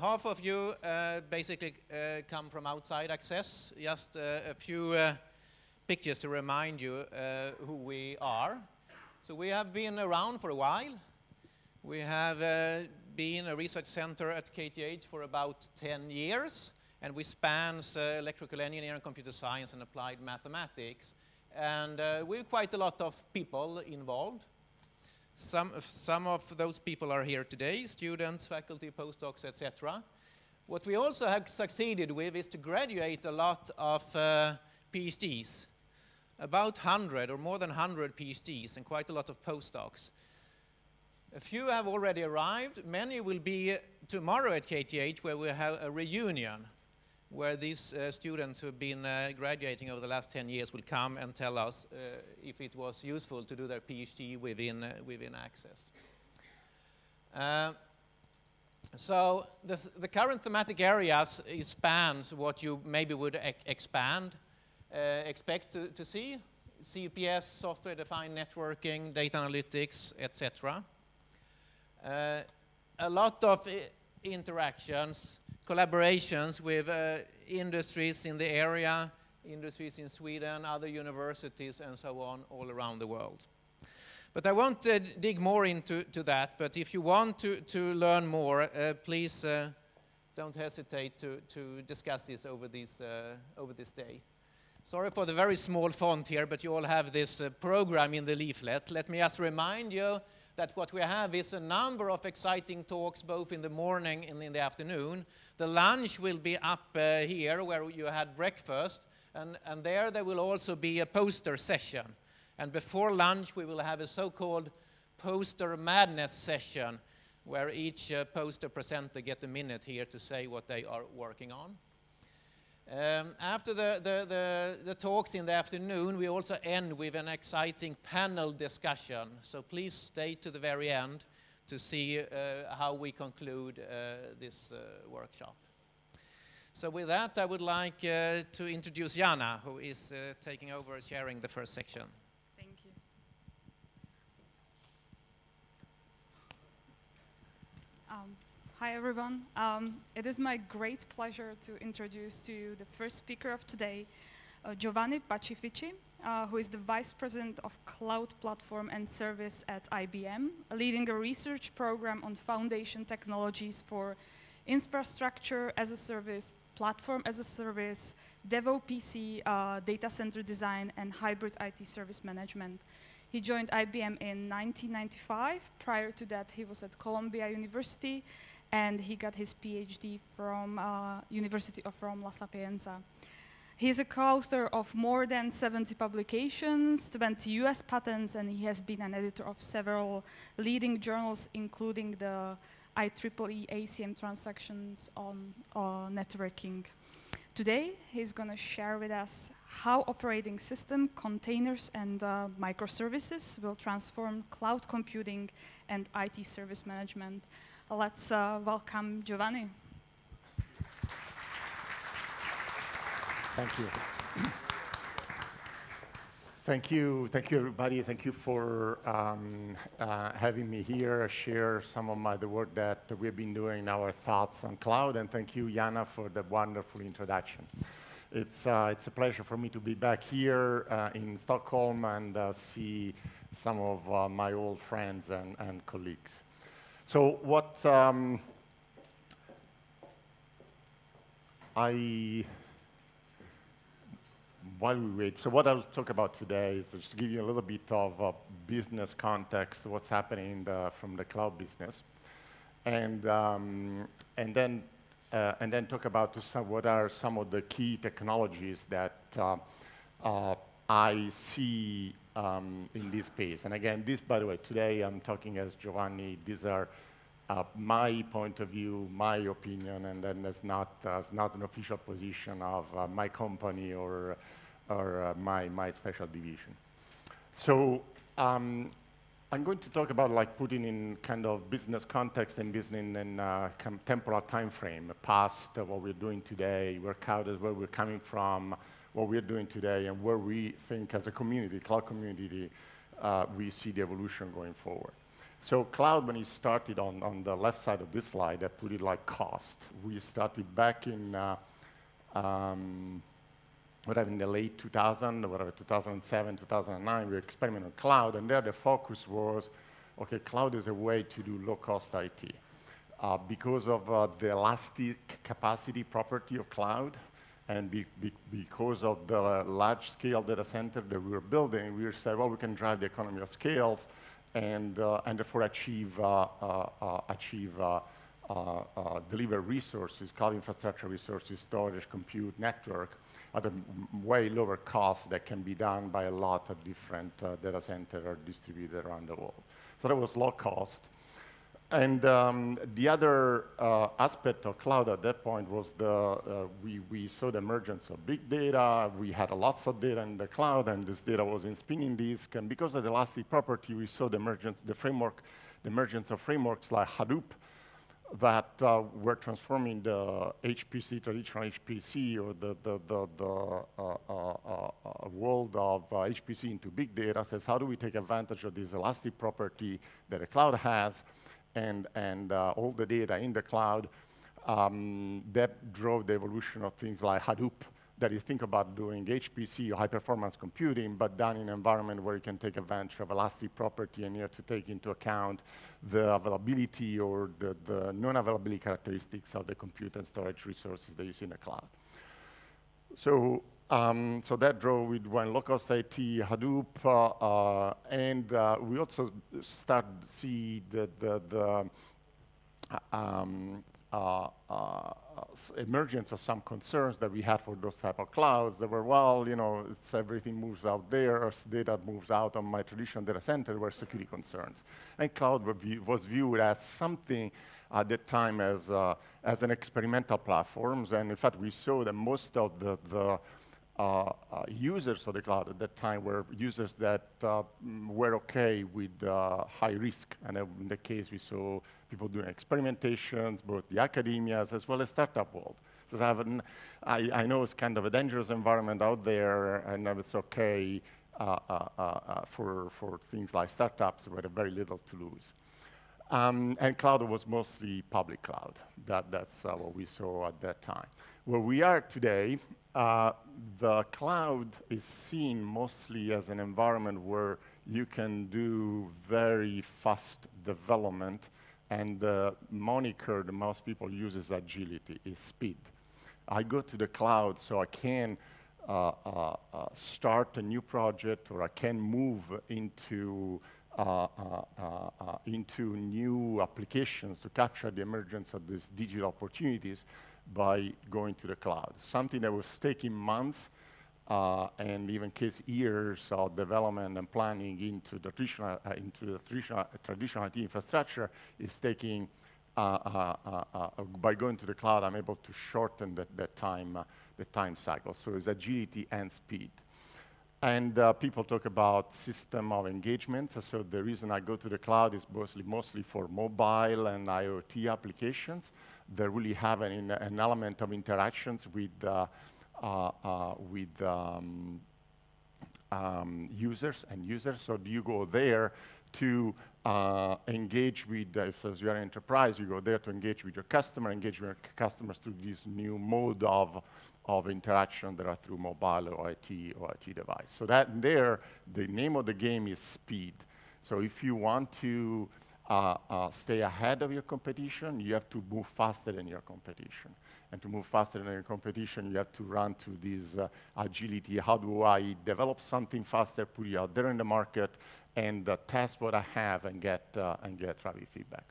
half of you basically come from outside access. Just a few pictures to remind you who we are. So we have been around for a while. We have been a research center at KTH for about 10 years, and we span electrical engineering, computer science, and applied mathematics. And we have quite a lot of people involved. Some of those people are here today, students, faculty, postdocs, etc. What we also have succeeded with is to graduate a lot of PhDs, about 100 or more than 100 PhDs and quite a lot of postdocs. A few have already arrived. Many will be tomorrow at KTH, where we have a reunion, where these students who have been graduating over the last 10 years will come and tell us if it was useful to do their PhD within Access. So the current thematic areas spans what you maybe would expect to see: CPS, software-defined networking, data analytics, etc. A lot of interactions, collaborations with industries in the area, industries in Sweden, other universities, and so on, all around the world. But I won't dig more into that, but if you want to learn more, please don't hesitate to discuss this over this day. Sorry for the very small font here, but you all have this program in the leaflet. Let me just remind you that what we have is a number of exciting talks, both in the morning and in the afternoon. The lunch will be up here, where you had breakfast, and there will also be a poster session. And before lunch, we will have a so-called poster madness session, where each poster presenter gets a minute here to say what they are working on. After the talks in the afternoon, we also end with an exciting panel discussion. So please stay to the very end to see how we conclude this workshop. So with that, I would like to introduce Jana, who is taking over and sharing the first section. Thank you. Hi, everyone. It is my great pleasure to introduce to you the first speaker of today, Giovanni Pacifici, who is the Vice President of Cloud Platform and Service at IBM, leading a research program on foundation technologies for infrastructure as a service, platform as a service, DevOps, data center design, and hybrid IT service management. He joined IBM in 1995. Prior to that, he was at Columbia University, and he got his PhD from University of Rome La Sapienza. He is a co-author of more than 70 publications, 20 US patents, and he has been an editor of several leading journals, including the IEEE ACM Transactions on networking. Today, he's going to share with us how operating system, containers, and microservices will transform cloud computing and IT service management. Let's welcome Giovanni. Thank you. Thank you, everybody. Thank you for having me here, share some of the work that we've been doing, our thoughts on cloud, and thank you, Jana, for the wonderful introduction. It's a pleasure for me to be back here in Stockholm and see some of my old friends and colleagues. So what while we wait, so what I'll talk about today is just to give you a little bit of business context, what's happening from the cloud business, and then talk about what are some of the key technologies that I see in this space. And again, this, by the way, today I'm talking as Giovanni. These are my point of view, my opinion, and then it's not an official position of my company or my special division. So I'm going to talk about like putting in kind of business context and business in temporal time frame, past what we're doing today, work out where we're coming from, what we're doing today, and where we think as a community, cloud community, we see the evolution going forward. So cloud, when it started on the left side of this slide, I put it like cost. We started back in whatever, in the late 2000, whatever, 2007, 2009, we experimented on cloud, and there the focus was, okay, cloud is a way to do low-cost IT. Because of the elastic capacity property of cloud, and because of the large-scale data center that we were building, we said, well, we can drive the economy of scales, and therefore achieve deliver resources, cloud infrastructure resources, storage, compute, network, at a way lower cost that can be done by a lot of different data centers or distributed around the world. So that was low cost. And the other aspect of cloud at that point was we saw the emergence of big data. We had lots of data in the cloud, and this data was in spinning disk. And because of the elastic property, we saw the emergence of frameworks like Hadoop that were transforming the HPC, traditional HPC, or the world of HPC into big data. Says, how do we take advantage of this elastic property that a cloud has, and all the data in the cloud? That drove the evolution of things like Hadoop, that you think about doing HPC or high-performance computing, but done in an environment where you can take advantage of elastic property, and you have to take into account the availability or the non-availability characteristics of the compute and storage resources that you see in the cloud. So, so that drove, we went low-cost IT, Hadoop, and we also started to see the emergence of some concerns that we had for those type of clouds that were, well, you know, everything moves out there, or data moves out on my traditional data center, were security concerns. And cloud was viewed as something at that time as an experimental platforms. And in fact, we saw that most of the users of the cloud at that time were users that were okay with high risk. And in that case, we saw people doing experimentations, both the academias as well as startup world. So I know it's kind of a dangerous environment out there, and it's okay for things like startups with very little to lose. And cloud was mostly public cloud. That's what we saw at that time. Where we are today, the cloud is seen mostly as an environment where you can do very fast development, and the moniker that most people use is agility, is speed. I go to the cloud so I can start a new project, or I can move into new applications to capture the emergence of these digital opportunities by going to the cloud. Something that was taking months and even case years of development and planning into the traditional IT infrastructure is taking, by going to the cloud, I'm able to shorten the time cycle. So it's agility and speed. And people talk about system of engagements. So the reason I go to the cloud is mostly for mobile and IoT applications. They really have an element of interactions with users and users. So you go there to engage with, if you are an enterprise, you go there to engage with your customer, engage with your customers through this new mode of interaction that are through mobile or IT device. So that there, the name of the game is speed. So if you want to stay ahead of your competition, you have to move faster than your competition. And to move faster than your competition, you have to run to this agility. How do I develop something faster, put it out there in the market, and test what I have and get rapid feedback?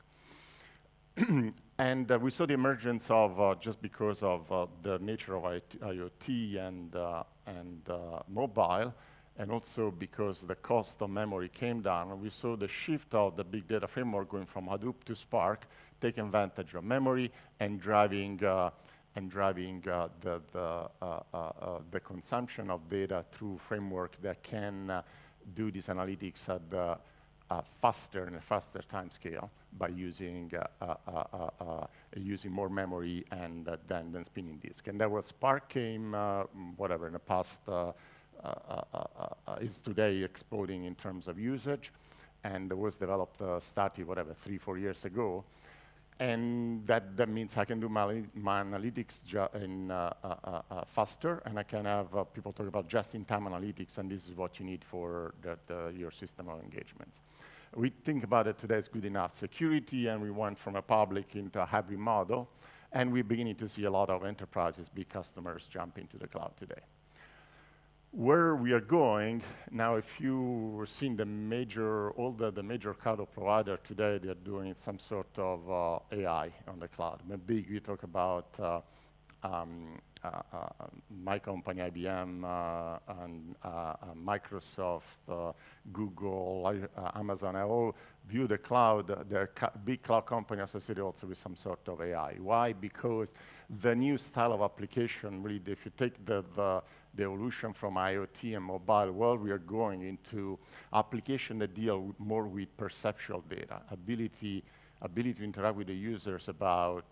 And we saw the emergence of, just because of the nature of IoT and mobile, and also because the cost of memory came down, we saw the shift of the big data framework going from Hadoop to Spark, taking advantage of memory and driving the consumption of data through framework that can do these analytics at the faster time scale by using more memory and than spinning disk. And that was Spark came, whatever, in the past, is today exploding in terms of usage. and was developed, started, whatever, 3-4 years ago. And that means I can do my analytics faster, and I can have people talk about just-in-time analytics, and this is what you need for your system of engagements. We think about it today as good enough security, and we went from a public into a hybrid model, and we're beginning to see a lot of enterprises, big customers, jump into the cloud today. Where we are going, now if you've seen the major cloud provider today, they're doing some sort of AI on the cloud. Maybe we talk about my company, IBM, and Microsoft, Google, Amazon. I all view the cloud, they're big cloud company associated also with some sort of AI. Why? Because the new style of application, really, if you take the evolution from IoT and mobile world, we are going into application that deal more with perceptual data, ability to interact with the users about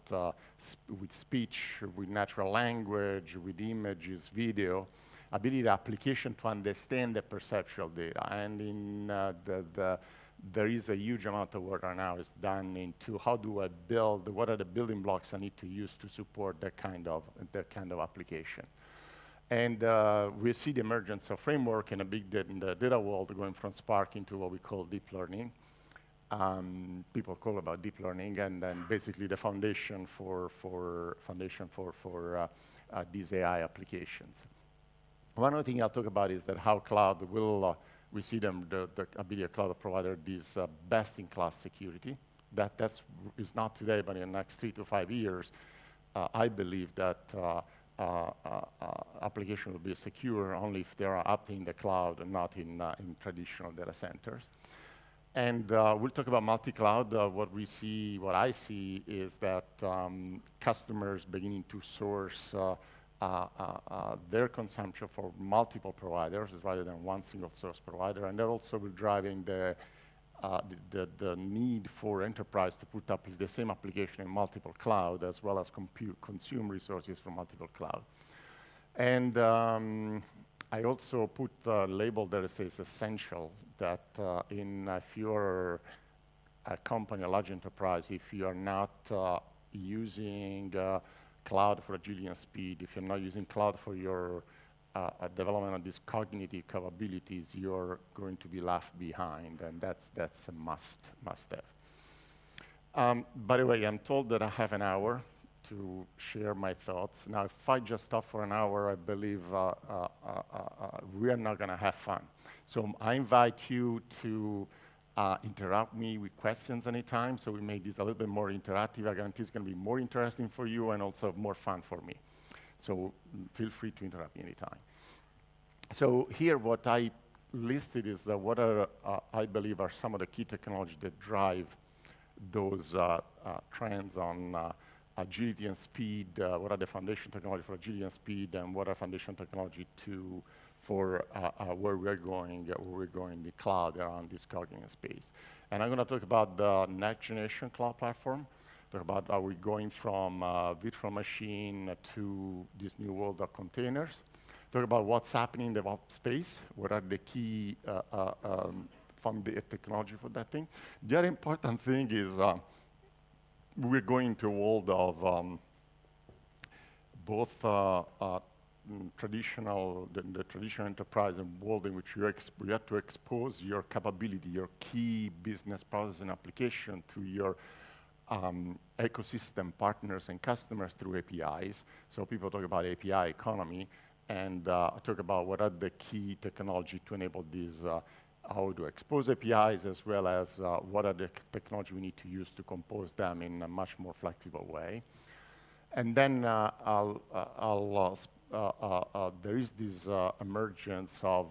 with speech, with natural language, with images, video, ability of application to understand the perceptual data. And in there is a huge amount of work right now is done into how do I build, what are the building blocks I need to use to support that kind of application. And we see the emergence of framework in the data world going from Spark into what we call deep learning. People call about deep learning, and then basically the foundation for these AI applications. One other thing I'll talk about is that how cloud will, we see them, the ability of cloud provider, this best-in-class security. Is not today, but in the next 3 to 5 years, I believe that application will be secure only if they are up in the cloud and not in traditional data centers. And we'll talk about multi-cloud. What I see is that customers beginning to source their consumption for multiple providers rather than one single source provider, and that also will driving the need for enterprise to put up the same application in multiple cloud, as well as consume resources from multiple cloud. And I also put a label that says essential, that if you're a company, a large enterprise, if you are not using cloud for agility and speed, if you're not using cloud for your development of these cognitive capabilities, you're going to be left behind, and that's a must-have. By the way, I'm told that I have an hour to share my thoughts. Now, if I just stop for an hour, I believe we are not going to have fun. So I invite you to interrupt me with questions anytime, so we make this a little bit more interactive. I guarantee it's going to be more interesting for you and also more fun for me. So feel free to interrupt me anytime. So here, what I listed is that what are, I believe, are some of the key technologies that drive those trends on agility and speed. What are the foundation technology for agility and speed, and what are foundation technology for where we're going in the cloud around this cognitive space. And I'm going to talk about the next generation cloud platform. Talk about how we're going from virtual machine to this new world of containers. Talk about what's happening in the DevOps space. What are the key from the technology for that thing. The other important thing is we're going to a world of both the traditional enterprise and world in which you have to expose your capability, your key business process and application to your ecosystem partners and customers through APIs. So people talk about API economy, and talk about what are the key technology to enable these, how to expose APIs, as well as what are the technology we need to use to compose them in a much more flexible way. And then there is this emergence of,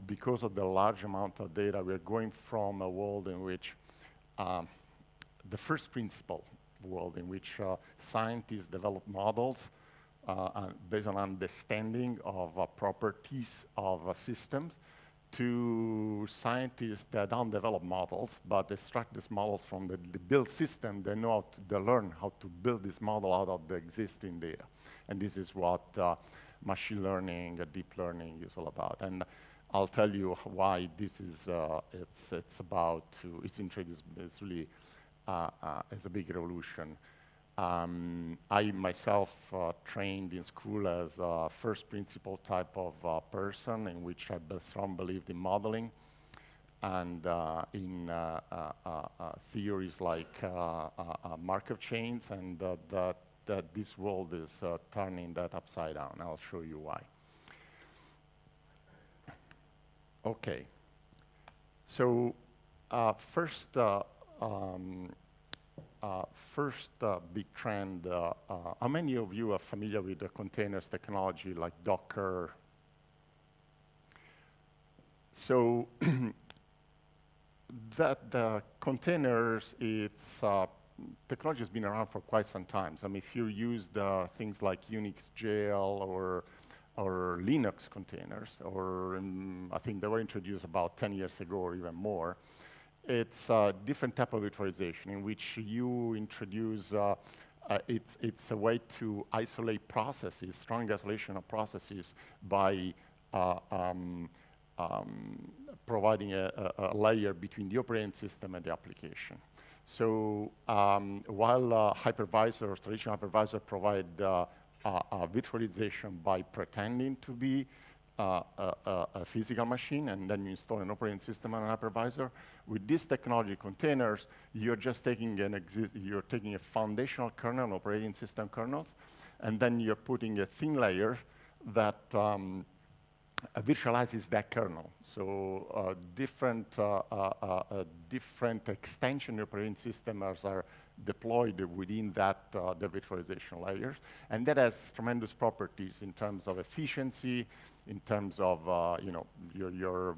because of the large amount of data, we're going from a world in which the first principle world in which scientists develop models based on understanding of properties of systems, to scientists that don't develop models, but extract these models from the built system. They know they learn how to build this model out of the existing data. And this is what machine learning, deep learning is all about. And I'll tell you why this is, it's introduced, it's really, it's a big revolution. I myself trained in school as a first principle type of person, in which I strongly believed in modeling and in theories like Markov chains, and that this world is turning that upside down. I'll show you why. Okay. So first big trend, how many of you are familiar with the containers technology like Docker? So that the containers, it's technology has been around for quite some time. I mean, if you use things like Unix jail or Linux containers, or I think they were introduced about 10 years ago or even more, it's a different type of virtualization in which you introduce, it's a way to isolate processes, strong isolation of processes by providing a layer between the operating system and the application. So while hypervisors, traditional hypervisors provide virtualization by pretending to be a physical machine, and then you install an operating system on an hypervisor. With this technology, containers, you're just taking a foundational kernel, operating system kernels, and then you're putting a thin layer that virtualizes that kernel. So different extension operating systems are deployed within that the virtualization layers, and that has tremendous properties in terms of efficiency, in terms of your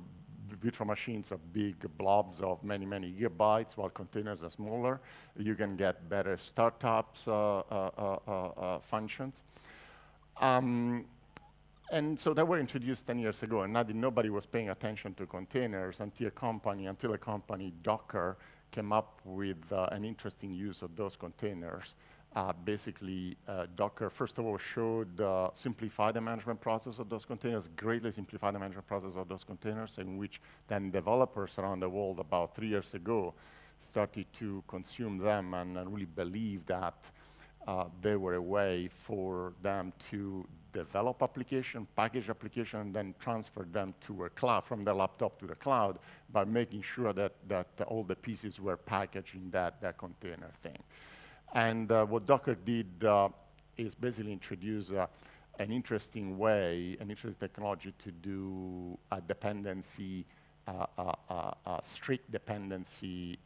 virtual machines are big blobs of many gigabytes, while containers are smaller. You can get better startups functions. And so they were introduced 10 years ago, and nobody was paying attention to containers until a company, Docker, came up with an interesting use of those containers. Basically, Docker, first of all, showed simplify the management process of those containers, greatly simplify the management process of those containers, in which then developers around the world about 3 years ago started to consume them and really believe that they were a way for them to develop application, package application, and then transfer them to a cloud, from their laptop to the cloud, by making sure that all the pieces were packaged in that container thing. And what Docker did is basically introduce an interesting way, an interesting technology to do a dependency, strict dependency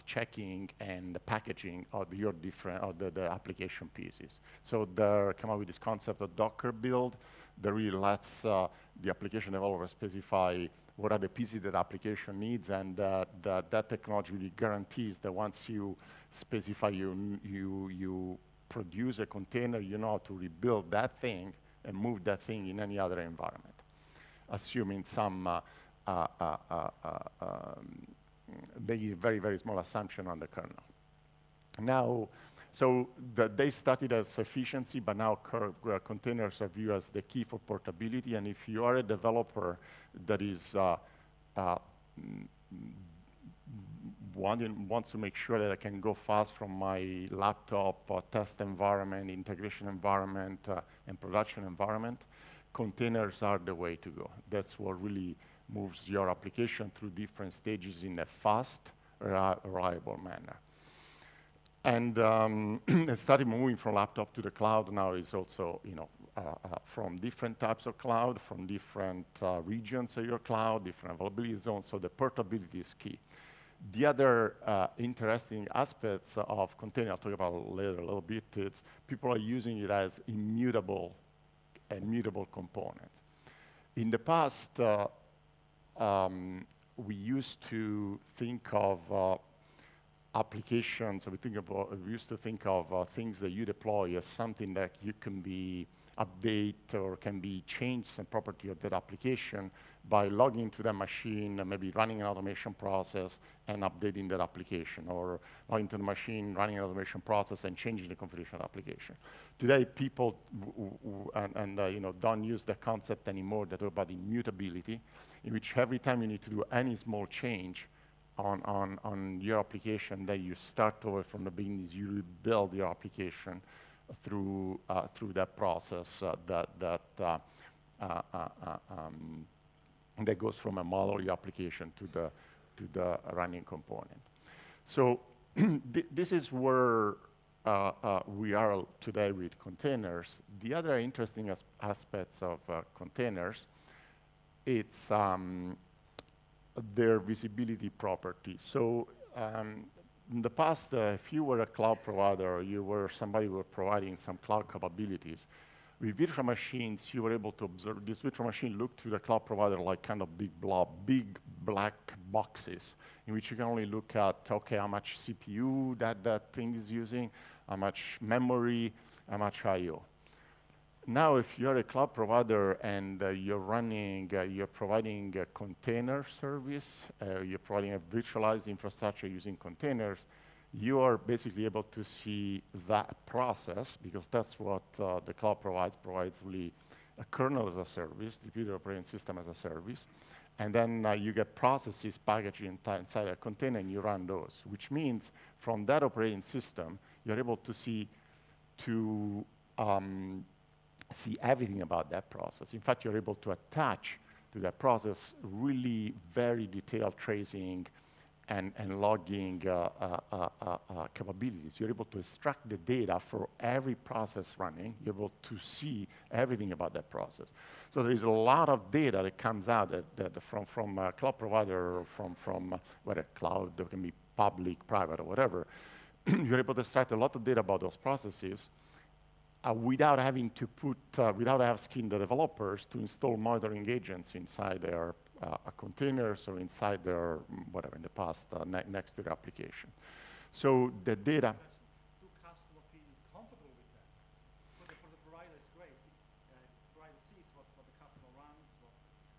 checking and the packaging of your the application pieces. So they come up with this concept of Docker build that really lets the application developer specify what are the pieces that the application needs, and that technology really guarantees that once you specify, you produce a container, you know how to rebuild that thing and move that thing in any other environment, assuming some making a very small assumption on the kernel. Now, so they started as efficiency, but now containers are viewed as the key for portability. And if you are a developer that is wants to make sure that I can go fast from my laptop or test environment, integration environment, and production environment, containers are the way to go. That's what really moves your application through different stages in a fast, reliable manner. And it started moving from laptop to the cloud. Now is also, from different types of cloud, from different regions of your cloud, different availability zones. So the portability is key. The other interesting aspects of container, I'll talk about later a little bit, is people are using it as immutable components. In the past, we used to think of applications, we used to think of things that you deploy as something that you can be update or can be changed some property of that application by logging into the machine, maybe running an automation process and updating that application, or logging into the machine, running an automation process and changing the configuration of the application. Today, people don't use the concept anymore. They talk about immutability, in which every time you need to do any small change on your application, that you start over from the beginning, you rebuild your application through that process that goes from a model your application to the running component. So this is where we are today with containers. The other interesting aspects of containers, it's their visibility property. So in the past, if you were a cloud provider, or you were somebody who were providing some cloud capabilities, with virtual machines, you were able to observe this virtual machine look to the cloud provider like kind of big blob, big black boxes, in which you can only look at, okay, how much CPU that thing is using, how much memory, how much I/O. Now, if you're a cloud provider and you're providing a container service, you're providing a virtualized infrastructure using containers, you are basically able to see that process, because that's what the cloud provides really a kernel as a service, distributed operating system as a service, and then you get processes packaged inside a container and you run those, which means from that operating system, you're able to see everything about that process. In fact, you're able to attach to that process really very detailed tracing and logging capabilities. You're able to extract the data for every process running. You're able to see everything about that process. So there is a lot of data that comes out from a cloud provider, or from whether cloud, there can be public, private, or whatever. You're able to extract a lot of data about those processes without having to without asking the developers to install monitoring agents inside their containers or inside their, whatever, in the past, next to the application. So the data. Do customers feel comfortable with that? For the provider, it's great. The provider sees what the customer runs,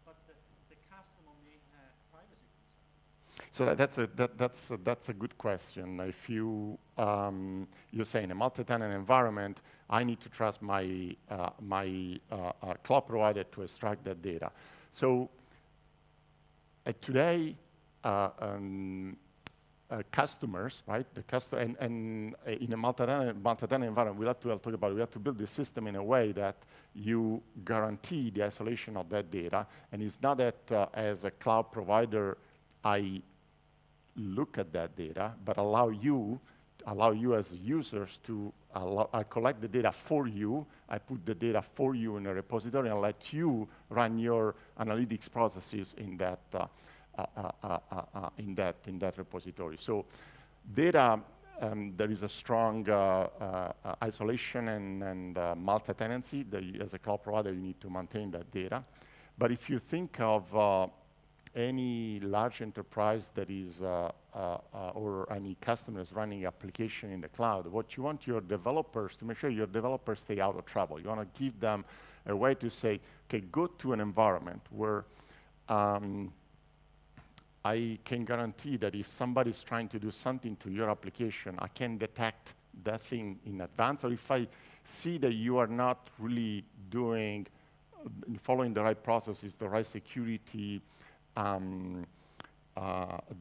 but the customer may have privacy concerns. So that's a good question. If you say in a multi-tenant environment, I need to trust my cloud provider to extract that data. So today, customers, right? And in a multi-tenant environment, we have to build the system in a way that you guarantee the isolation of that data, and it's not that as a cloud provider, I look at that data, but allow you as users to I collect the data for you, I put the data for you in a repository, and let you run your analytics processes in that repository. So data, there is a strong isolation and multi-tenancy. As a cloud provider, you need to maintain that data. But if you think of any large enterprise that is, or any customers running application in the cloud, what you want your developers to make sure your developers stay out of trouble. You want to give them a way to say, okay, go to an environment where I can guarantee that if somebody's trying to do something to your application, I can detect that thing in advance. Or if I see that you are not really following the right processes, the right security, the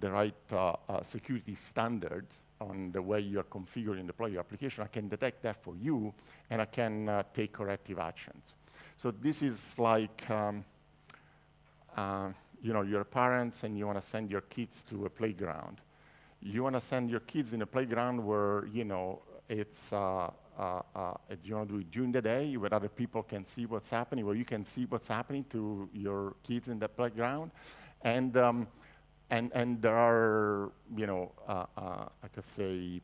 right security standards on the way you are configuring and deploy your application, I can detect that for you, and I can take corrective actions. So this is like, your parents and you want to send your kids to a playground. You want to send your kids in a playground where, it's, you want to do it during the day where other people can see what's happening, where you can see what's happening to your kids in the playground. And there are, I could say,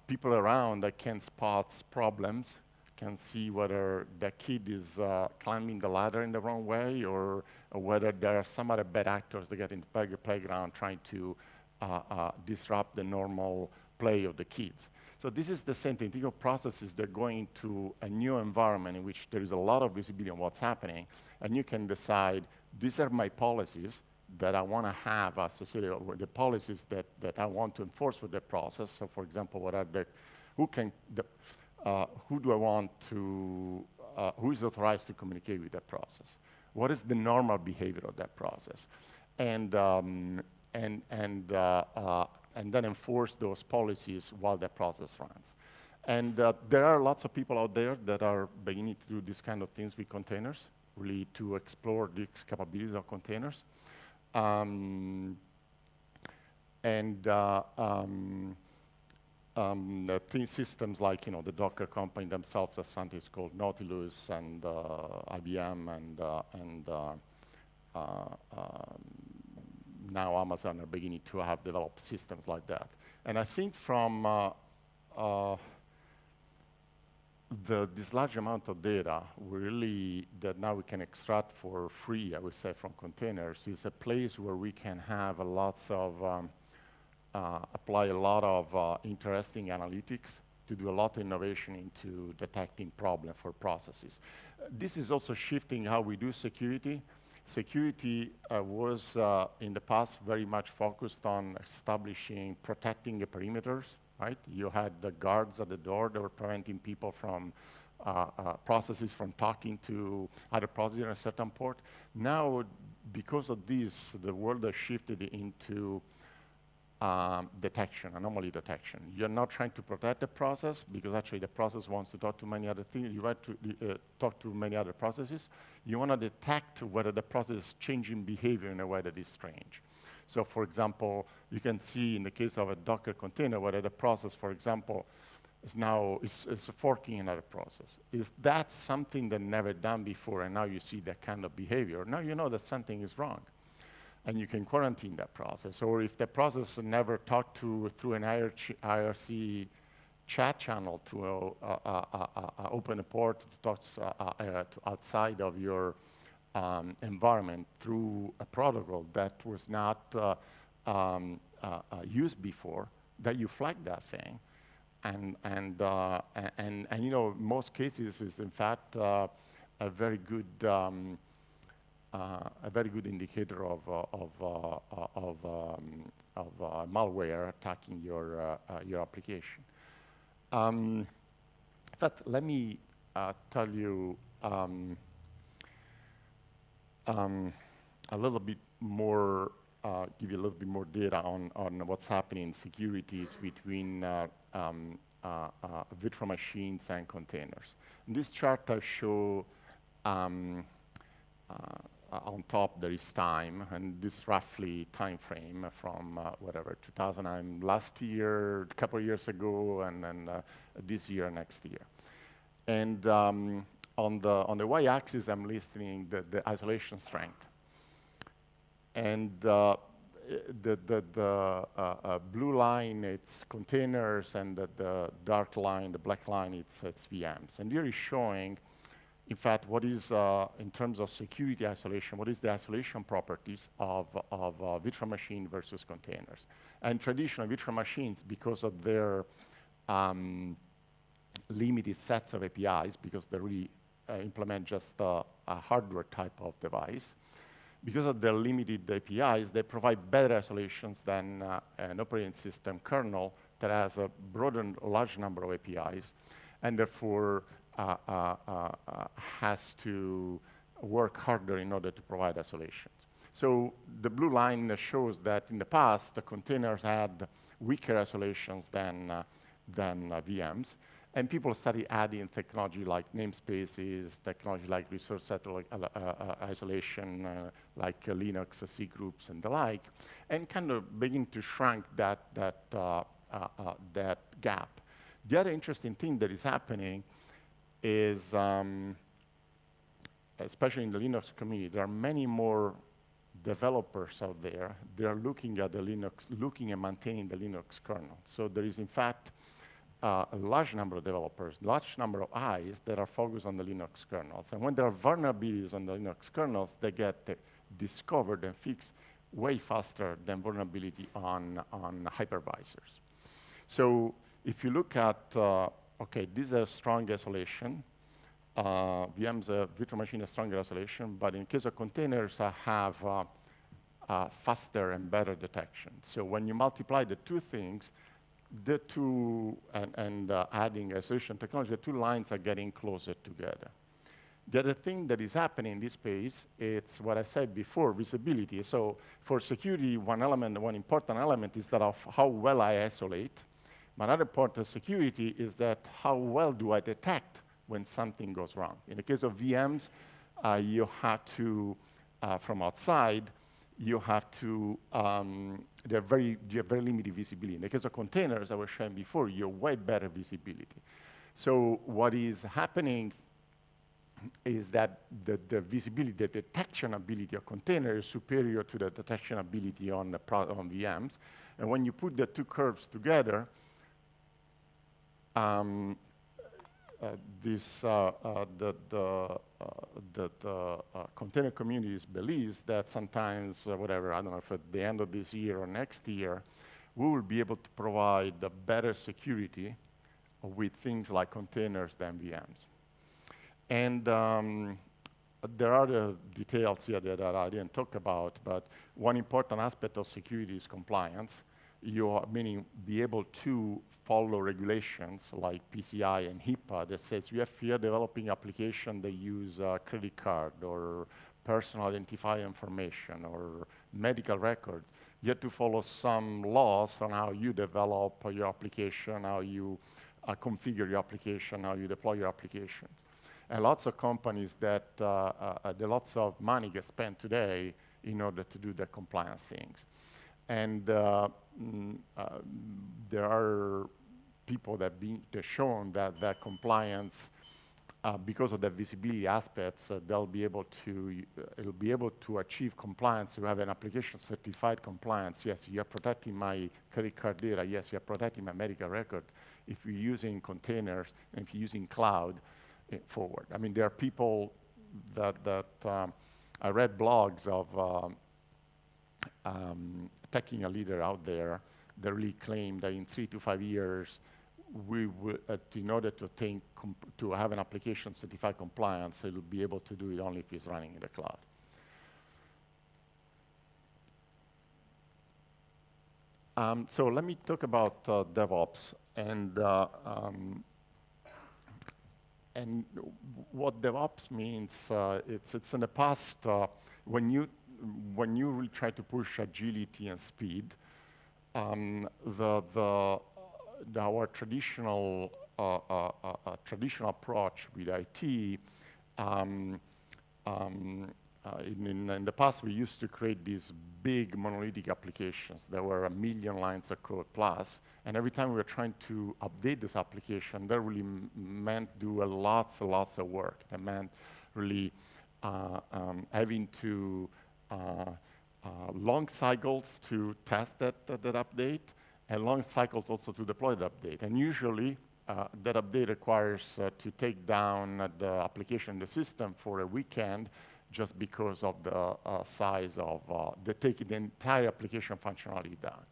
people around that can spot problems, can see whether the kid is climbing the ladder in the wrong way, or whether there are some other bad actors that get into the playground trying to disrupt the normal play of the kids. So this is the same thing. Think of processes that are going to a new environment in which there is a lot of visibility on what's happening, and you can decide, these are my policies that I want to have associated with the policies that I want to enforce with the process. So for example, what are who do I want to, who is authorized to communicate with that process? What is the normal behavior of that process? And then enforce those policies while that process runs. And there are lots of people out there that are beginning to do these kind of things with containers, really to explore these capabilities of containers. Systems like the Docker company themselves, as something is called Nautilus, and IBM, and now Amazon are beginning to have developed systems like that. And I think from this large amount of data, that now we can extract for free, I would say, from containers, is a place where we can have apply a lot of interesting analytics to do a lot of innovation into detecting problems for processes. This is also shifting how we do security. Security was in the past very much focused on protecting the perimeters, right? You had the guards at the door that were preventing people from processes from talking to other processes in a certain port. Now, because of this, the world has shifted into detection, anomaly detection. You're not trying to protect the process because actually the process wants to talk to many other things. You want to talk to many other processes. You want to detect whether the process is changing behavior in a way that is strange. So for example, you can see in the case of a Docker container whether the process, for example, is forking another process. If that's something that never done before and now you see that kind of behavior, now you know that something is wrong. And you can quarantine that process. Or if the process never talked through an IRC chat channel to open a port to talk to outside of your environment through a protocol that was not used before, that you flag that thing. And most cases is in fact a very good indicator of malware attacking your application. In fact, let me tell you a little bit more, give you a little bit more data on what's happening in securities between virtual machines and containers. In this chart, I show on top there is time, and this roughly time frame from whatever 2009 last year, a couple of years ago, and then this year, next year. And on the y-axis, I'm listing the isolation strength, and the blue line it's containers, and the dark line, the black line, it's VMs. And here is showing, in fact, what is, in terms of security isolation, what is the isolation properties of virtual machine versus containers. And traditional virtual machines, because of their limited sets of APIs, because they really implement just a hardware type of device, because of their limited APIs, they provide better isolations than an operating system kernel that has a large number of APIs, and therefore has to work harder in order to provide isolations. So the blue line shows that in the past, the containers had weaker isolations than VMs, and people started adding technology like namespaces, technology like resource set isolation, like Linux, C groups, and the like, and kind of begin to shrink that gap. The other interesting thing that is happening is, especially in the Linux community, there are many more developers out there. They are looking at the Linux, looking and maintaining the Linux kernel. So there is, in fact, a large number of developers, large number of eyes that are focused on the Linux kernels. And when there are vulnerabilities on the Linux kernels, they get discovered and fixed way faster than vulnerability on hypervisors. So if you look at, okay, these are strong isolation. VMs, virtual machine, is stronger isolation, but in case of containers, I have faster and better detection. So when you multiply the two things, the two, and adding isolation technology, the two lines are getting closer together. The other thing that is happening in this space, it's what I said before, visibility. So for security, one important element is that of how well I isolate. Another part of security is that how well do I detect when something goes wrong. In the case of VMs, you have to, from outside, you have very limited visibility. In the case of containers, I was showing before, you have way better visibility. So what is happening is that the visibility, the detection ability of containers is superior to the detection ability on VMs. And when you put the two curves together, the container communities believes that sometimes, whatever, I don't know if at the end of this year or next year, we will be able to provide the better security with things like containers than VMs. And there are the details here that I didn't talk about, but one important aspect of security is compliance. Meaning be able to follow regulations like PCI and HIPAA that says if you're developing application that use credit card or personal identifier information or medical records, you have to follow some laws on how you develop your application, how you configure your application, how you deploy your applications. And lots of companies that, lots of money gets spent today in order to do the compliance things. And there are people that have shown that compliance, because of the visibility aspects, it'll be able to achieve compliance. You have an application certified compliance. Yes, you're protecting my credit card data. Yes, you're protecting my medical record. If you're using containers and if you're using cloud, forward. I mean, there are people that I read blogs of technical leader out there that really claim that in 3 to 5 years, we will, in order to have an application certified compliance, it will be able to do it only if it's running in the cloud. So let me talk about DevOps and what DevOps means. It's in the past when you really try to push agility and speed, our traditional approach with IT, in the past we used to create these big monolithic applications that were 1 million lines of code plus, and every time we were trying to update this application, that really meant do lots and lots of work. That meant really having to long cycles to test that update, and long cycles also to deploy the update. And usually, that update requires to take down the application, the system for a weekend, just because of the size of taking the entire application functionality down.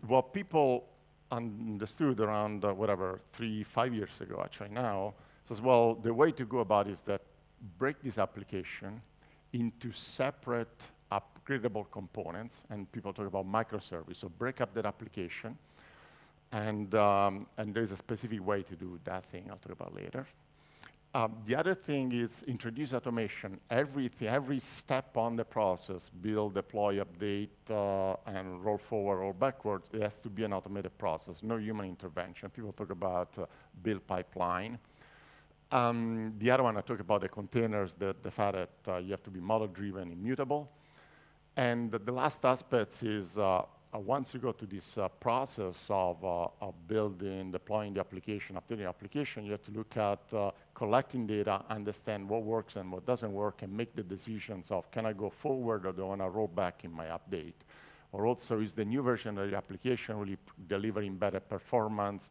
What people understood around 3-5 years ago, actually now, says, well, the way to go about it is that break this application into separate upgradable components, and people talk about microservice. So break up that application, and there's a specific way to do that thing I'll talk about later. The other thing is introduce automation. Every step on the process, build, deploy, update, and roll forward or backwards, it has to be an automated process, no human intervention. People talk about build pipeline. The other one, I talk about the containers, the fact that you have to be model-driven, immutable. And the last aspect is once you go to this process of building, deploying the application, updating the application, you have to look at collecting data, understand what works and what doesn't work, and make the decisions of, can I go forward or do I want to roll back in my update? Or also, is the new version of the application really delivering better performance,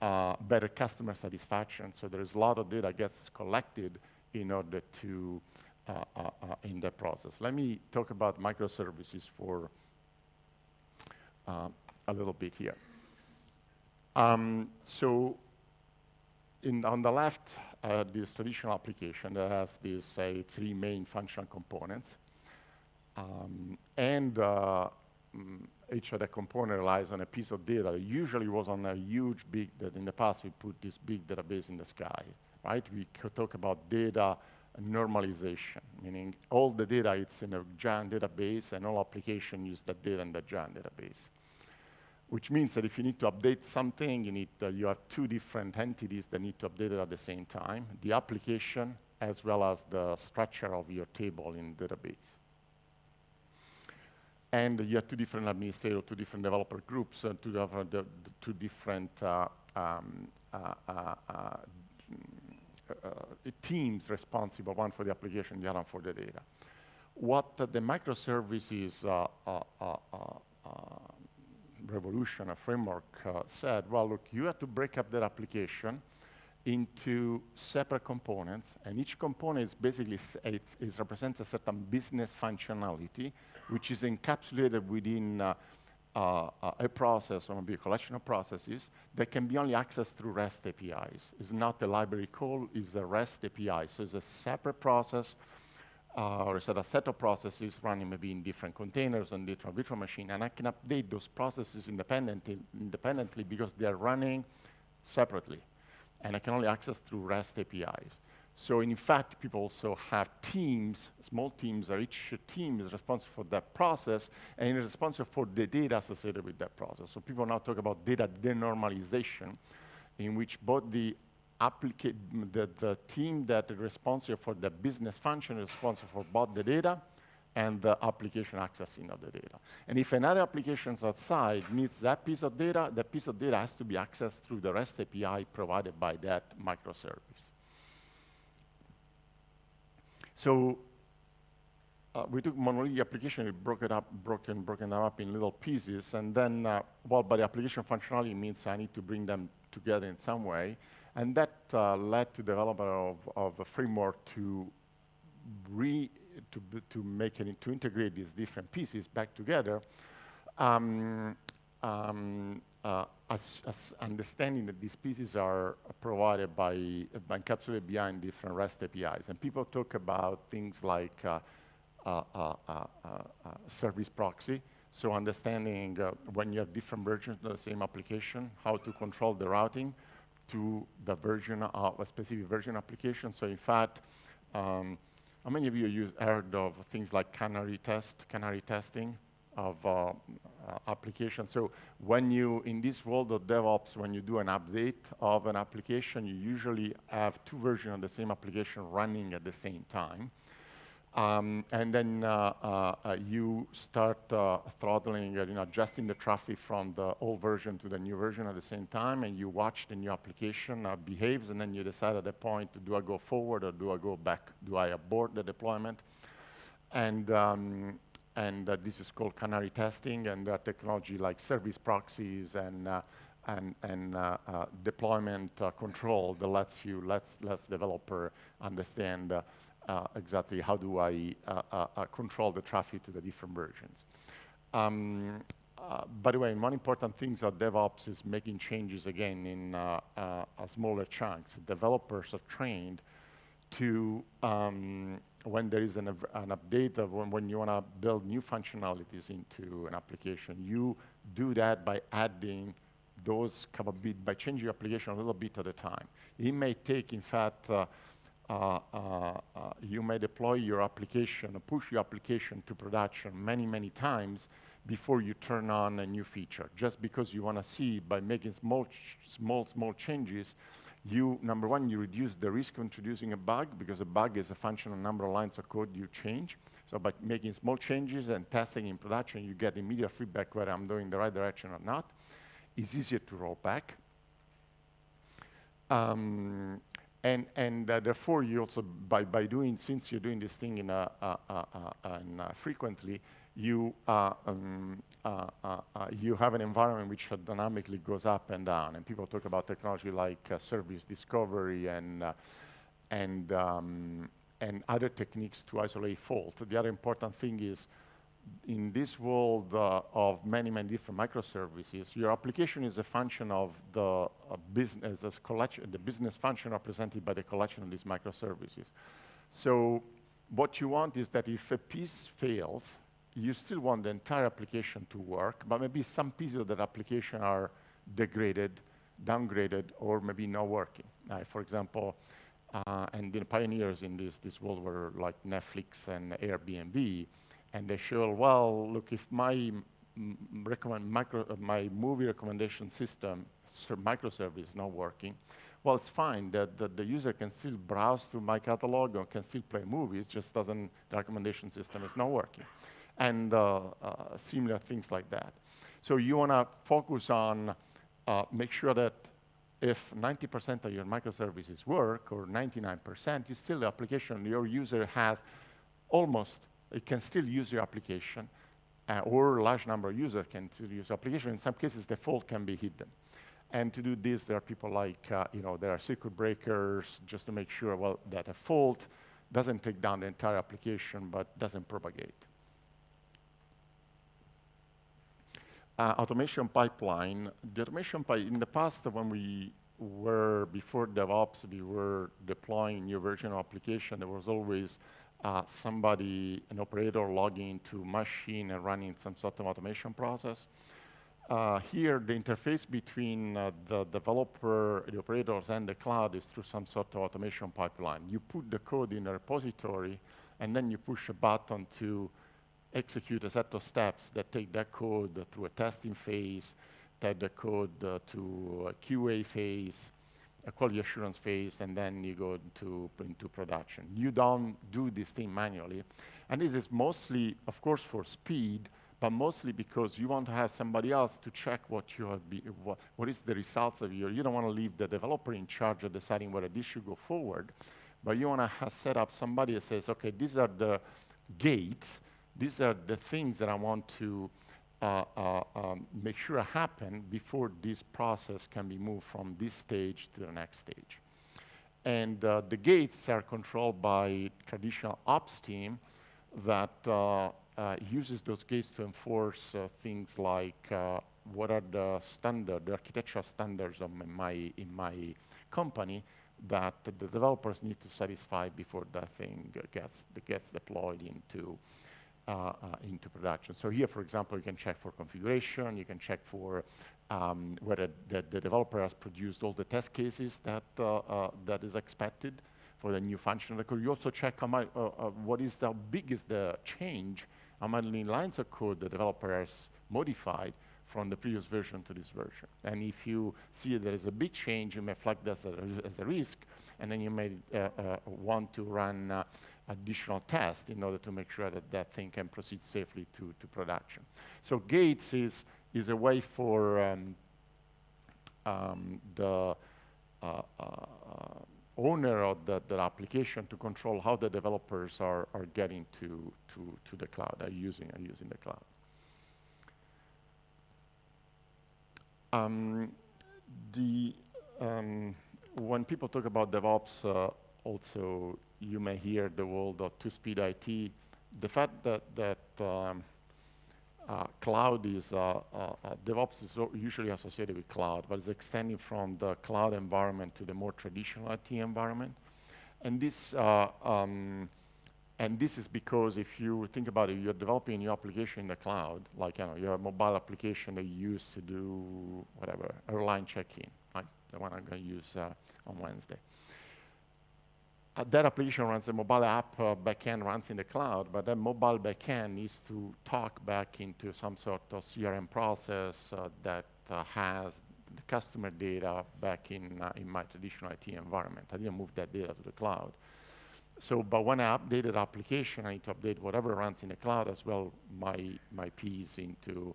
better customer satisfaction? So there's a lot of data gets collected in order to, in that process. Let me talk about microservices for a little bit here. So on the left, this traditional application that has these, say, three main functional components. Each of the component relies on a piece of data. It usually was on a huge big, that in the past we put this big database in the sky, right? We could talk about data normalization, meaning all the data, it's in a giant database and all application use that data in that giant database. Which means that if you need to update something, you have two different entities that need to update it at the same time, the application as well as the structure of your table in the database. And you have two different administrators, two different developer groups, and two different teams responsible, one for the application, the other for the data. What the microservices revolution, a framework said, well, look, you have to break up that application into separate components, and each component is basically, represents a certain business functionality, which is encapsulated within a process or maybe a collection of processes that can be only accessed through REST APIs. It's not a library call, it's a REST API. So it's a separate process, or a set of processes running maybe in different containers on different virtual machine, and I can update those processes independently because they are running separately, and I can only access through REST APIs. So in fact, people also have teams, small teams, or each team is responsible for that process and is responsible for the data associated with that process. So people now talk about data denormalization, in which both the team that is responsible for the business function is responsible for both the data and the application accessing of the data. And if another application outside needs that piece of data has to be accessed through the REST API provided by that microservice. So we took monolithic application, we broken them up in little pieces, and then, by the application functionality means I need to bring them together in some way, and that led to development of a framework to integrate these different pieces back together, as understanding that these pieces are provided by encapsulated behind different REST APIs. And people talk about things like service proxy, so understanding when you have different versions of the same application, how to control the routing to the version of a specific version application. So in fact, how many of you heard of things like canary testing of applications? So when in this world of DevOps, when you do an update of an application, you usually have two versions of the same application running at the same time. And then you start throttling, adjusting the traffic from the old version to the new version at the same time, and you watch the new application behaves, and then you decide at that point, do I go forward or do I go back? Do I abort the deployment? And this is called canary testing, and technology like service proxies and deployment control that lets developer understand exactly how do I control the traffic to the different versions. By the way, one important thing that DevOps is making changes again in smaller chunks. Developers are trained to, when there is an update of when you want to build new functionalities into an application, you do that by adding those capabilities, by changing your application a little bit at a time. It may take, in fact, you may deploy your application, push your application to production many times before you turn on a new feature, just because you want to see, by making small changes, number one, you reduce the risk of introducing a bug, because a bug is a function of number of lines of code you change. So by making small changes and testing in production, you get immediate feedback whether I'm going the right direction or not. It's easier to roll back. Therefore, you also, since you're doing this thing frequently, you have an environment which dynamically goes up and down. And people talk about technology like service discovery and other techniques to isolate fault. The other important thing is in this world of many, many different microservices, your application is a function of the business as collection, the business function represented by the collection of these microservices. So what you want is that if a piece fails, you still want the entire application to work, but maybe some pieces of that application are degraded, downgraded, or maybe not working. For example, and the pioneers in this world were like Netflix and Airbnb, and they show, well, look, if my my movie recommendation system microservice is not working, well, it's fine that the user can still browse through my catalog or can still play movies, just doesn't, the recommendation system is not working. And similar things like that. So you want to focus on make sure that if 90% of your microservices work, or 99%, you still, the application, your user has almost, it can still use your application, or a large number of users can still use your application. In some cases, the fault can be hidden. And to do this, there are people like, there are circuit breakers, just to make sure, well, that a fault doesn't take down the entire application, but doesn't propagate. Automation pipeline. The automation pipeline, in the past, when we were, before DevOps, we were deploying new version of application, there was always somebody, an operator logging into machine and running some sort of automation process. Here, the interface between the developer, the operators, and the cloud is through some sort of automation pipeline. You put the code in a repository, and then you push a button to execute a set of steps that take that code through a testing phase, take the code to a QA phase, a quality assurance phase, and then you go into production. You don't do this thing manually. And this is mostly, of course, for speed, but mostly because you want to have somebody else to check what you have what is the results of you don't want to leave the developer in charge of deciding whether this should go forward, but you want to set up somebody that says, okay, these are the gates, these are the things that I want to make sure happen before this process can be moved from this stage to the next stage. And the gates are controlled by traditional ops team that uses those gates to enforce things like what are the architectural standards of in my company that the developers need to satisfy before that thing gets deployed into production. So here, for example, you can check for configuration, you can check for whether the developer has produced all the test cases that is expected for the new function. You also check how big is the change, how many lines of code the developer has modified from the previous version to this version. And if you see there is a big change, you may flag that as a risk, and then you may want to run additional tests in order to make sure that that thing can proceed safely to production. So gates is a way for the owner of the application to control how the developers are getting to the cloud, are using the cloud. When people talk about DevOps, also you may hear the word of two-speed IT. The fact that cloud is, DevOps is usually associated with cloud, but it's extending from the cloud environment to the more traditional IT environment. And this is because if you think about it, you're developing a new application in the cloud, like you have a mobile application that you use to do whatever, airline check-in, right? The one I'm going to use on Wednesday. That application runs, the mobile app backend runs in the cloud, but that mobile backend needs to talk back into some sort of CRM process that has the customer data back in my traditional IT environment. I didn't move that data to the cloud. So, but when I update the application, I need to update whatever runs in the cloud as well, my piece into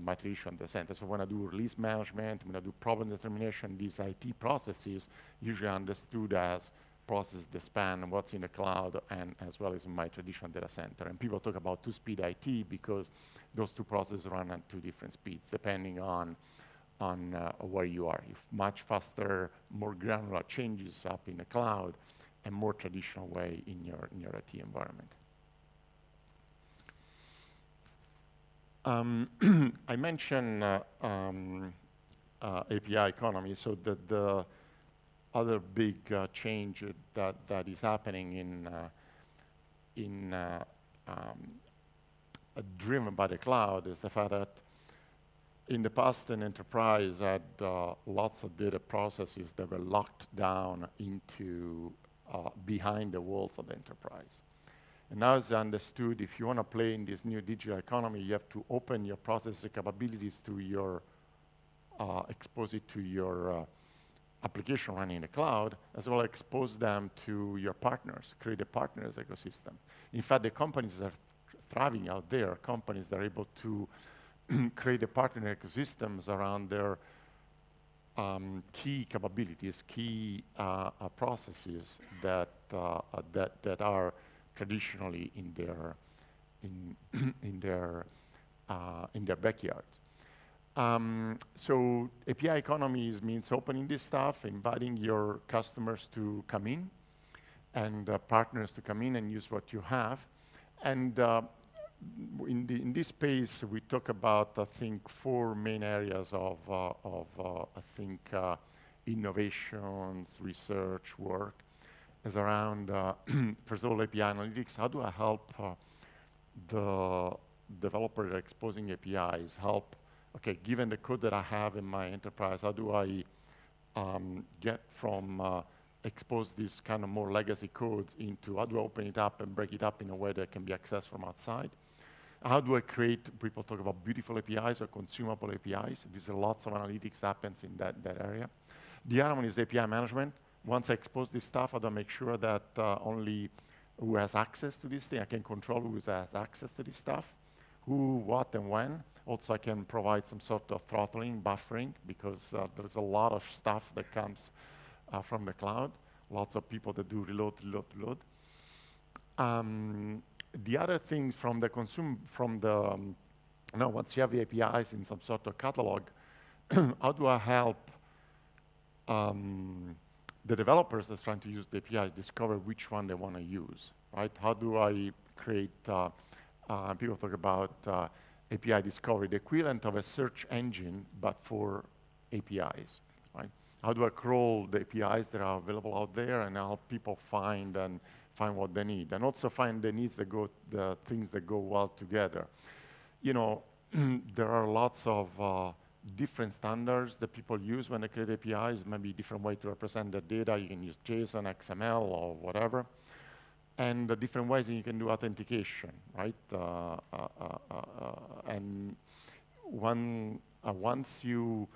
my traditional data center. So when I do release management, when I do problem determination, these IT processes usually understood as processes that span what's in the cloud and as well as in my traditional data center. And people talk about two-speed IT because those two processes run at two different speeds depending on where you are. If much faster, more granular changes up in the cloud and more traditional way in your IT environment. I mentioned API economy, so the other big change that is happening driven by the cloud is the fact that in the past, an enterprise had lots of data processes that were locked down into behind the walls of the enterprise. And now it's understood if you want to play in this new digital economy, you have to open your processing capabilities to your, expose it to your application running in the cloud, as well as expose them to your partners, create a partners ecosystem. In fact, the companies that are thriving out there, companies that are able to create a partner ecosystems around their key capabilities, key processes that are traditionally in their backyards. So API economies means opening this stuff, inviting your customers to come in, and partners to come in and use what you have, and in this space, we talk about, I think, 4 main areas of I think, innovations, research, work, is around, first of all, API analytics. How do I help the developer that are exposing APIs help, okay, given the code that I have in my enterprise, how do I get from expose these kind of more legacy codes into, how do I open it up and break it up in a way that can be accessed from outside? How do I create, people talk about beautiful APIs or consumable APIs. There's lots of analytics happens in that area. The other one is API management. Once I expose this stuff, how do I make sure that only who has access to this thing, I can control who has access to this stuff, who, what, and when. Also, I can provide some sort of throttling, buffering, because there's a lot of stuff that comes from the cloud. Lots of people that do reload. The other thing from the once you have the APIs in some sort of catalog, how do I help the developers that's trying to use the APIs discover which one they want to use, right? How do I create, people talk about API discovery, the equivalent of a search engine, but for APIs, right? How do I crawl the APIs that are available out there and help people find what they need, and also find the needs that the things that go well together. You know, there are lots of different standards that people use when they create APIs, maybe different way to represent the data. You can use JSON, XML, or whatever, and the different ways that you can do authentication, right? And once you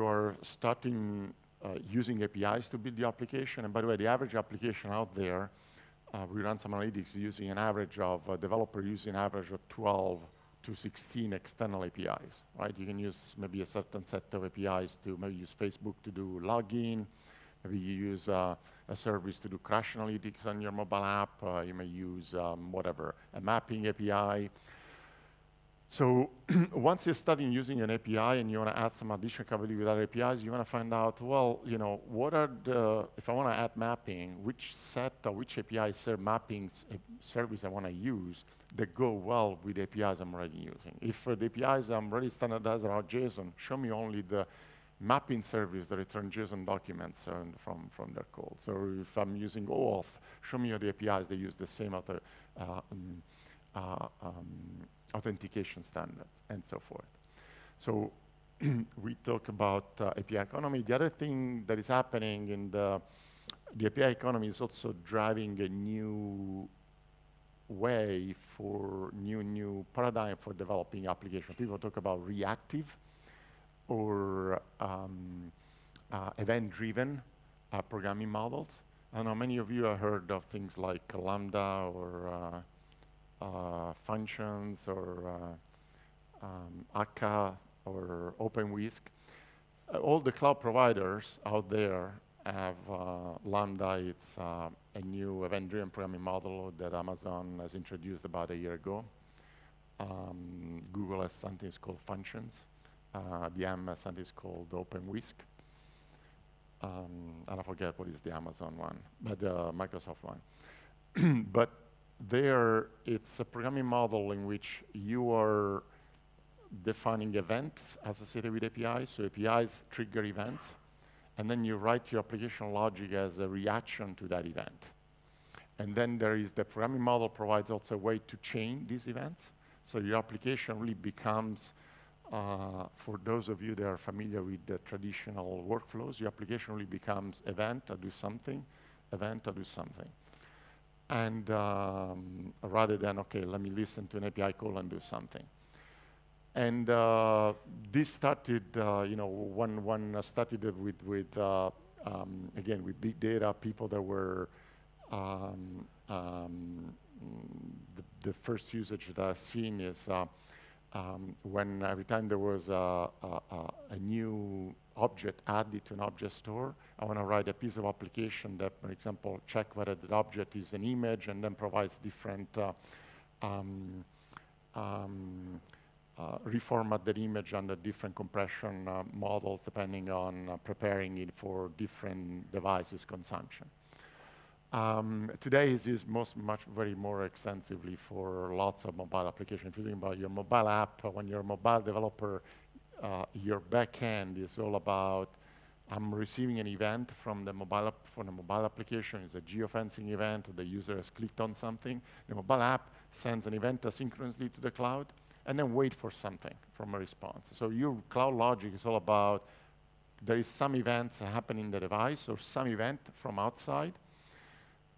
are starting using APIs to build the application, and by the way, the average application out there, we run some analytics using an average of, developer using an average of 12 to 16 external APIs, right? You can use maybe a certain set of APIs to maybe use Facebook to do login, maybe you use a service to do crash analytics on your mobile app, you may use whatever, a mapping API. So once you're starting using an API and you want to add some additional capability with other APIs, you want to find out, well, you know, what are the, if I want to add mapping, which set or which API mapping service I want to use that go well with the APIs I'm already using. If the APIs I'm already standardized around JSON, show me only the mapping service that return JSON documents from their code. So if I'm using OAuth, show me the APIs that use the same authentication standards, and so forth. So we talk about API economy. The other thing that is happening in the API economy is also driving a new way for new paradigm for developing application. People talk about reactive or event-driven programming models. I know many of you have heard of things like Lambda or functions or Akka or OpenWhisk. All the cloud providers out there have Lambda. It's a new event-driven programming model that Amazon has introduced about a year ago. Google has something called functions. IBM has something called OpenWhisk. and I forget what is the Amazon one, but the Microsoft one. But there, it's a programming model in which you are defining events associated with APIs. So APIs trigger events, and then you write your application logic as a reaction to that event. And then there is the programming model provides also a way to chain these events. So your application really becomes, for those of you that are familiar with the traditional workflows, your application really becomes event, I do something, event, I do something. And rather than, okay, let me listen to an API call and do something. And this started, one started with again, with big data, people that were, the first usage that I've seen is when every time there was a new object added to an object store, I want to write a piece of application that, for example, check whether the object is an image and then provides different reformat that image under different compression models depending on preparing it for different devices consumption. Today is used very more extensively for lots of mobile applications. If you're thinking about your mobile app, when you're a mobile developer, your back end is all about, I'm receiving an event from the mobile application. It's a geofencing event, or the user has clicked on something. The mobile app sends an event asynchronously to the cloud, and then wait for something from a response. So your cloud logic is all about, there is some events happening in the device, or some event from outside,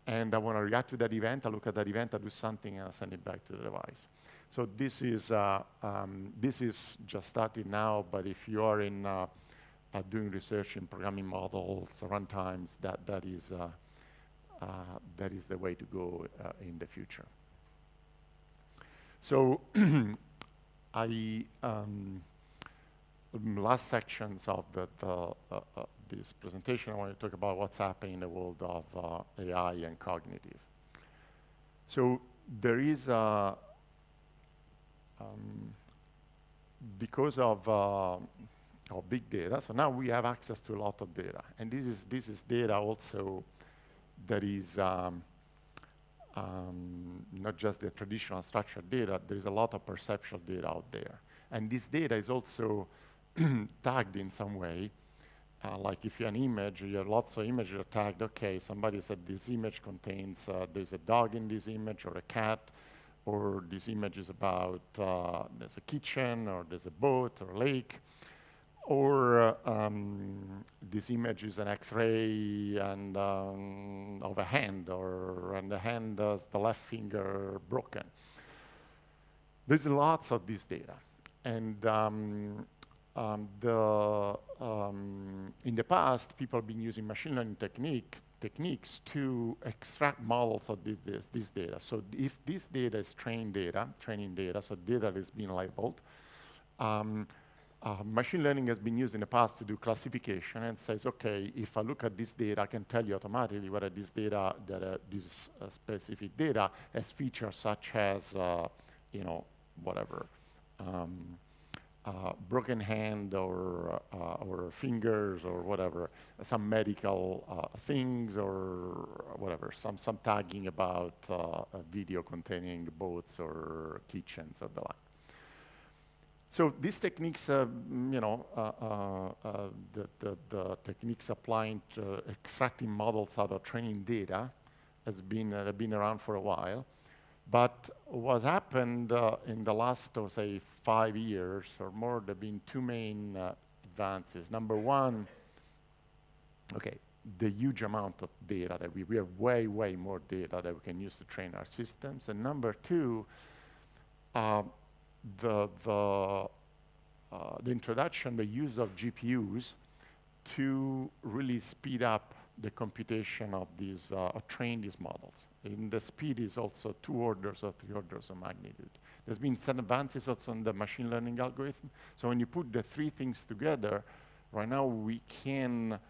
and I want to react to that event. I look at that event, I do something, and I send it back to the device. So this is just starting now, but if you are in doing research in programming models, runtimes, that is the way to go in the future. So last sections of this presentation, I want to talk about what's happening in the world of AI and cognitive. So there is because of big data, so now we have access to a lot of data, and this is data also that is not just the traditional structured data. There is a lot of perceptual data out there, and this data is also tagged in some way. Like if you have an image, you have lots of images are tagged. Okay, somebody said this image contains, there's a dog in this image, or a cat, or this image is about, there's a kitchen, or there's a boat, or a lake, or this image is an X-ray and of a hand, and the hand has the left finger broken. There's lots of this data, and in the past, people have been using machine learning techniques to extract models of this data. So if this data is training data, so data that is being labeled, machine learning has been used in the past to do classification and says, okay, if I look at this data, I can tell you automatically whether this data, this specific data has features such as, whatever, broken hand or fingers or whatever, some medical things or whatever, some tagging about a video containing boats or kitchens or the like. So these techniques, the techniques applying to extracting models out of training data has been around for a while. But what happened in the last, say, 5 years or more, there have been two main advances. Number one, okay, the huge amount of data that we have way more data that we can use to train our systems. And number two, the introduction, the use of GPUs to really speed up the computation of these, train these models. And the speed is also 2 orders or 3 orders of magnitude. There's been some advances also in the machine learning algorithm. So when you put the 3 things together, right now we can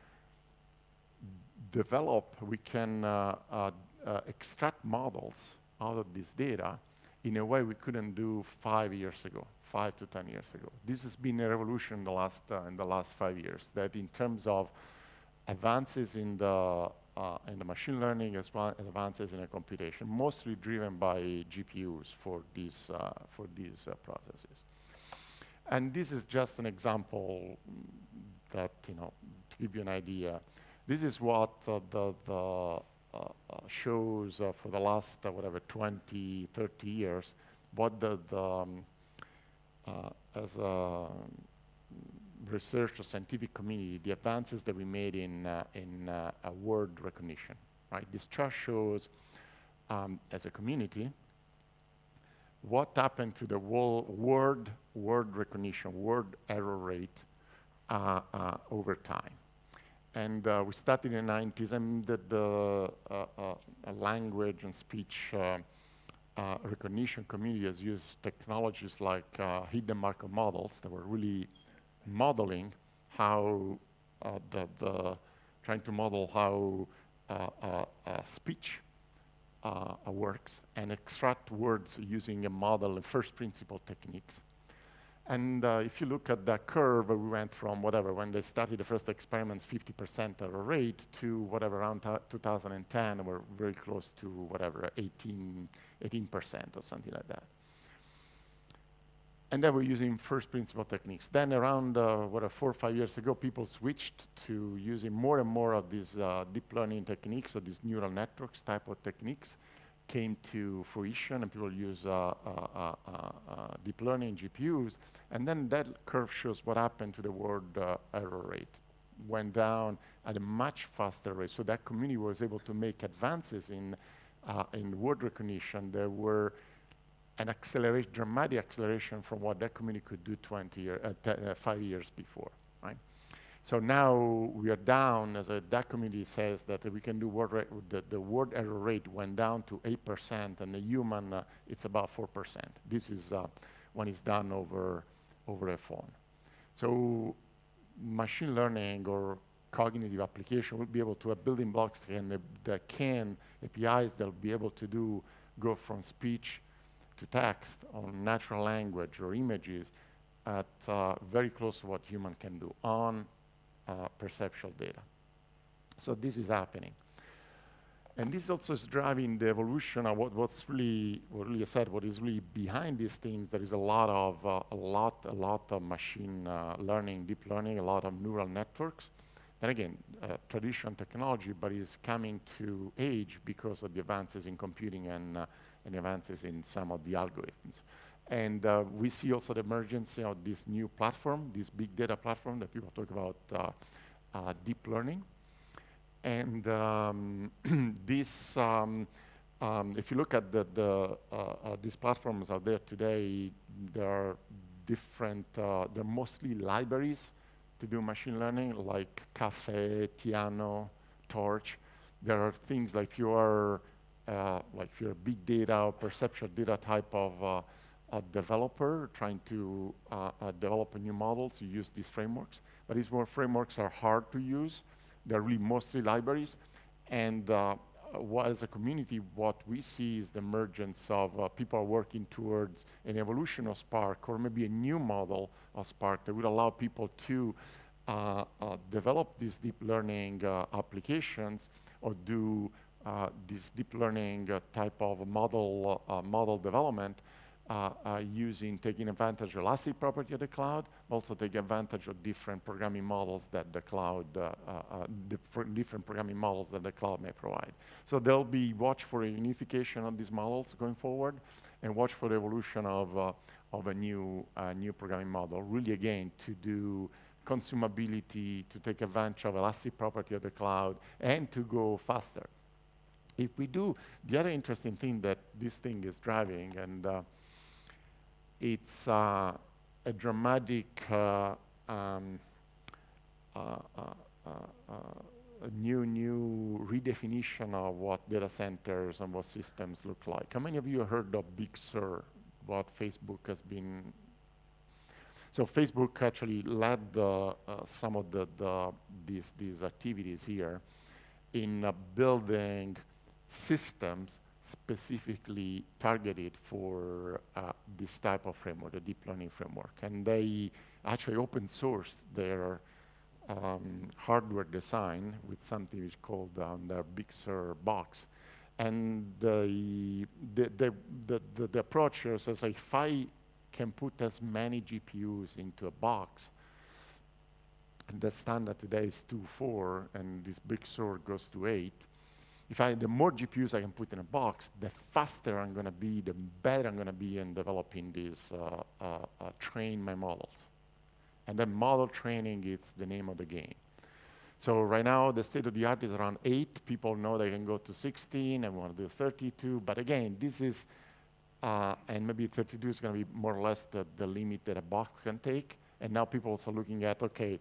extract models out of this data in a way we couldn't do 5 years ago, 5 to 10 years ago. This has been a revolution in the last 5 years, that in terms of advances in the machine learning as well as advances in the computation, mostly driven by GPUs for these processes. And this is just an example that, you know, to give you an idea. This is what shows for the last, whatever, 20, 30 years, what as a research or scientific community, the advances that we made in word recognition, right? This chart shows, as a community, what happened to the word recognition, word error rate over time. And we started in the 90s, and the language and speech recognition community has used technologies like hidden Markov models that were really modeling how trying to model how speech works and extract words using a model and first principle techniques. And if you look at that curve, we went from whatever, when they started the first experiments, 50% error rate, to whatever, around 2010, we're very close to whatever, 18% or something like that. And then we're using first principle techniques. Then around, 4 or 5 years ago, people switched to using more and more of these deep learning techniques, or these neural networks type of techniques came to fruition, and people use deep learning GPUs. And then that curve shows what happened to the word error rate. Went down at a much faster rate. So that community was able to make advances in word recognition that were an acceleration, dramatic acceleration from what that community could do 5 years before, right? So now we are down, as that community says, that we can do the word error rate went down to 8%, and the human, it's about 4%. This is when it's done over a phone. So machine learning or cognitive application will be able to have building blocks that can, APIs that will be able to go from speech to text on natural language or images at very close to what human can do on perceptual data. So this is happening. And this also is driving the evolution of what is really behind these things. There is a lot of machine learning, deep learning, a lot of neural networks. Then again, traditional technology, but is coming to age because of the advances in computing and advances in some of the algorithms. And we see also the emergence of this new platform, this big data platform that people talk about, deep learning. And this, if you look at these platforms out there today, there are different, they're mostly libraries to do machine learning, like Caffe, Tiano, Torch. There are things like if you're a big data or perceptual data type of a developer trying to develop new models, you use these frameworks. But these frameworks are hard to use. They're really mostly libraries. And as a community, what we see is the emergence of people working towards an evolution of Spark, or maybe a new model of Spark that would allow people to develop these deep learning applications, or do this deep learning type of model development taking advantage of elastic property of the cloud, also take advantage of different programming models that the cloud, different programming models that the cloud may provide. So there'll be watch for a unification of these models going forward, and watch for the evolution of a new programming model, really again to do consumability, to take advantage of elastic property of the cloud, and to go faster. If we do, the other interesting thing that this thing is driving, and it's a dramatic new redefinition of what data centers and what systems look like. How many of you have heard of Big Sur, what Facebook has been? So Facebook actually led some of these activities here in building systems specifically targeted for this type of framework, the deep learning framework. And they actually open sourced their hardware design with something which is called the Big Sur box. And the approach here says, if I can put as many GPUs into a box, and the standard today is 2, 4, and this Big Sur goes to 8. The more GPUs I can put in a box, the faster I'm going to be, the better I'm going to be in developing these, train my models. And then model training is the name of the game. So right now, the state of the art is around 8. People know they can go to 16 and want to do 32. But again, this is, and maybe 32 is going to be more or less the limit that a box can take. And now people are looking at, okay,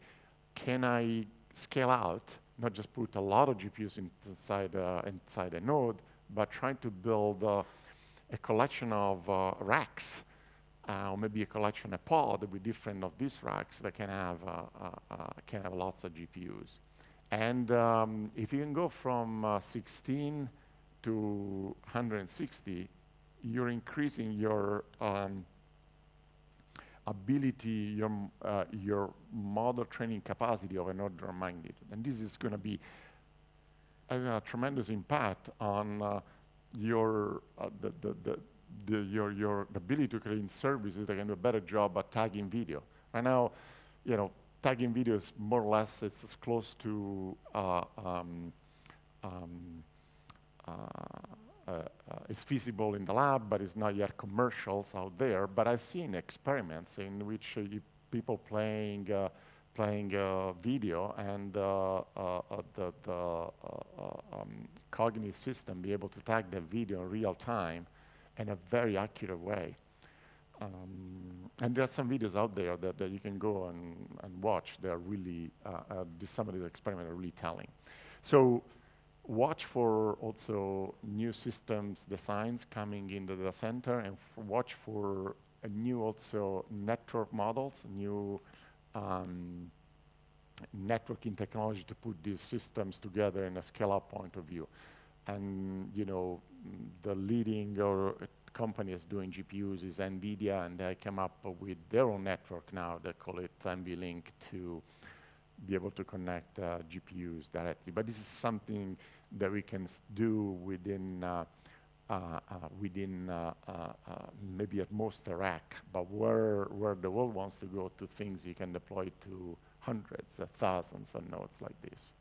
can I scale out, not just put a lot of GPUs inside a node, but trying to build a collection of racks, or maybe a collection, a pod with different of these racks that can have lots of GPUs. And if you can go from 16 to 160, you're increasing your ability, your model training capacity of an order of magnitude. And this is going to be a tremendous impact on your ability to create services that can do a better job at tagging video. Right now, tagging video is more or less, it's as close to it's feasible in the lab, but it's not yet commercials out there. But I've seen experiments in which people playing video and the cognitive system be able to tag the video in real time in a very accurate way. And there are some videos out there that you can go and watch. They are really, some of these experiments are really telling. So watch for also new systems designs coming into the center, and watch for new also network models, new networking technology to put these systems together in a scale-up point of view. And the leading companies doing GPUs is NVIDIA, and they come up with their own network now. They call it NVLink to be able to connect GPUs directly. But this is something that we can do within maybe at most a rack, but where the world wants to go to things you can deploy to hundreds of thousands of nodes like this.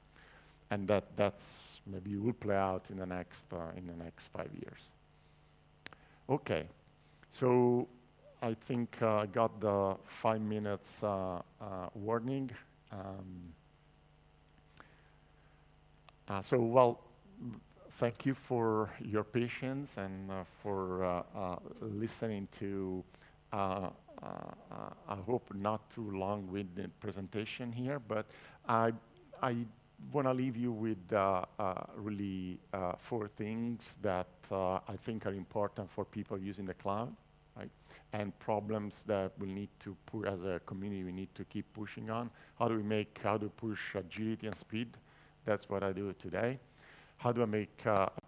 And that's maybe will play out in the next 5 years. Okay, so I think I got the 5 minutes warning. Thank you for your patience and for listening to, I hope not too long-winded presentation here, but I want to leave you with really 4 things that I think are important for people using the cloud, right? And problems that we need to put as a community, we need to keep pushing on. How do push agility and speed? That's what I do today. How do I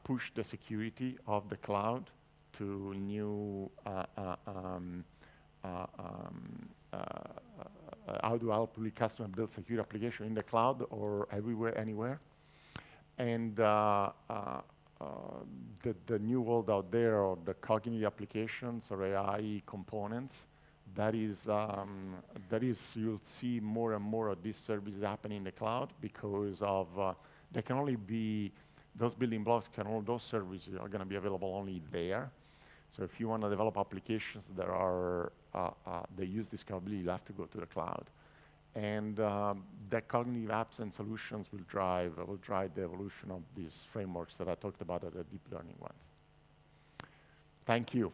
push the security of the cloud to new, how do I help customer build secure application in the cloud or everywhere, anywhere? And the new world out there, or the cognitive applications or AI components, that is you'll see more and more of these services happening in the cloud, because of they can only be, those building blocks those services are going to be available only there. So if you want to develop applications that are they use this capability, you'll have to go to the cloud. And the cognitive apps and solutions will drive the evolution of these frameworks that I talked about, are the deep learning ones. Thank you.